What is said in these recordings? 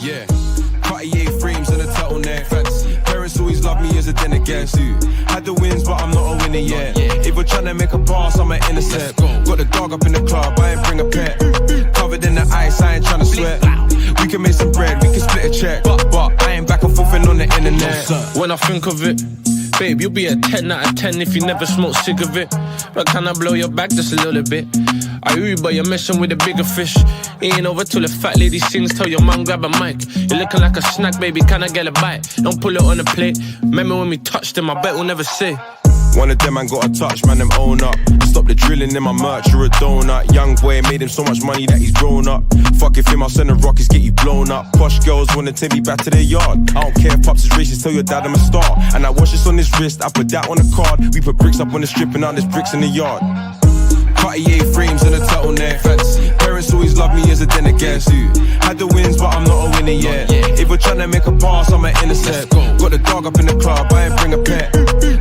Yeah. Cartier frames and a turtleneck. Fancy. Parents always love me as a den against you. Had the wins, but I'm not a winner yet. If we're trying to make a pass, I'm an intercept. Got the dog up in the club, I ain't bring a pet. Covered in the ice, I ain't trying to sweat. We can make some bread, we can split a check. But I ain't back and forthin' on the internet. When I think of it, babe, you'll be a 10 out of 10 if you never smoke cigarette. But can I blow your back just a little bit? I Uber, you're messing with a bigger fish. It ain't over till the fat lady sings. Tell your mum grab a mic. You're looking like a snack, baby, can I get a bite? Don't pull it on the plate. Remember when we touched them, I bet we'll never say. One of them, man, got a touch, man, them own up. Stop the drilling in my merch, you're a donut. Young boy made him so much money that he's grown up. Fuck if him, I'll send the rockets, get you blown up. Posh girls wanna take me back to their yard. I don't care if pops is racist, tell your dad I'm a star. And I watch this on his wrist, I put that on the card. We put bricks up on the strip and now there's bricks in the yard. Cartier frames and a turtleneck. Fancy. Parents always love me as a den against you. Had the wins, but I'm not a winner yet. If we're trying to make a pass, I'm an intercept. Got the dog up in the club, I ain't bring a pet.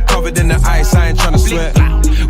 Covered in the ice, I ain't trying to sweat.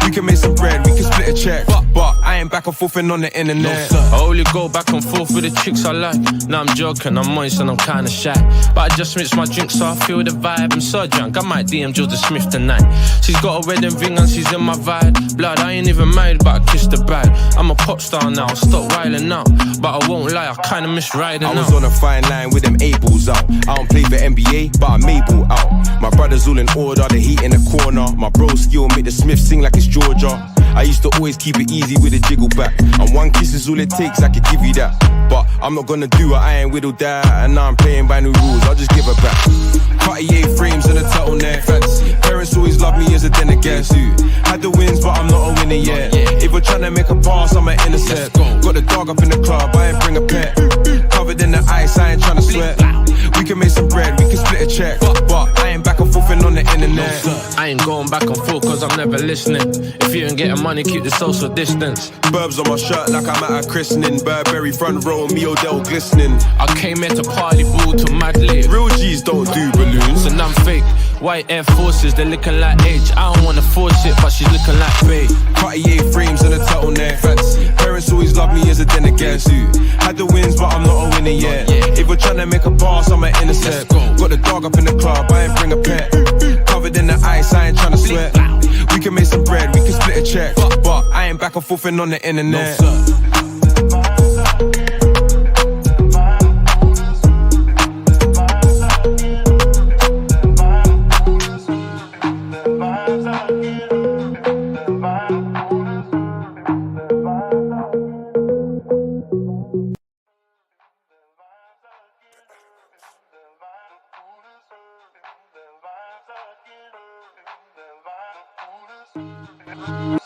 We can make some bread, we can split a check. But I ain't back and forthin' on the internet. I only go back and forth with the chicks I like. Now I'm joking, I'm moist and I'm kinda shy. But I just mixed my drink so I feel the vibe. I'm so drunk, I might DM Jordan Smith tonight. She's got a wedding ring and she's in my vibe. Blood, I ain't even married but I kissed the bride. I'm a pop star now, I'll stop wildin' out. But I won't lie, I kinda miss riding out. I was on a fine line with them A-balls out. I don't play for NBA, but I'm able out. My brothers all in order, the heat in the corner. My bro skill make the Smith sing like it's Georgia. I used to always keep it easy with a jiggle back. And one kiss is all it takes, I could give you that. But I'm not gonna do it, I ain't whittled that. And now I'm playing by new rules, I'll just give her back. Cartier frames and a turtleneck. Fancy. Parents always love me as a den against you. Had the wins, but I'm not a winner yet. If we're trying to make a pass, I'm an intercept. Got the dog up in the club, I ain't bring a pet. Covered in the ice, I ain't trying to sweat. We can make some bread, we can split a check. But I ain't back and forthin' on the internet. I ain't going back and forth cause I'm never listening. If you ain't getting money, keep the social distance. Burbs on my shirt like I'm at a christening. Burberry front row, me Odell glistening. I came here to party ball to mad lit. Real G's don't do balloons. And I'm fake. White Air Forces, they're looking like age. I don't wanna force it, but she's looking like bae. Cartier frames and a turtleneck. Fancy. Parents always love me as a den against you. Had the wins, but I'm not a winner yet. If we're trying to make a pass, I'm an intercept. Got the dog up in the club, I ain't bring a pet. Covered in the ice, I ain't trying to sweat. We can make some bread, we can split a check. But I ain't back and forthin' on the internet. Ooh,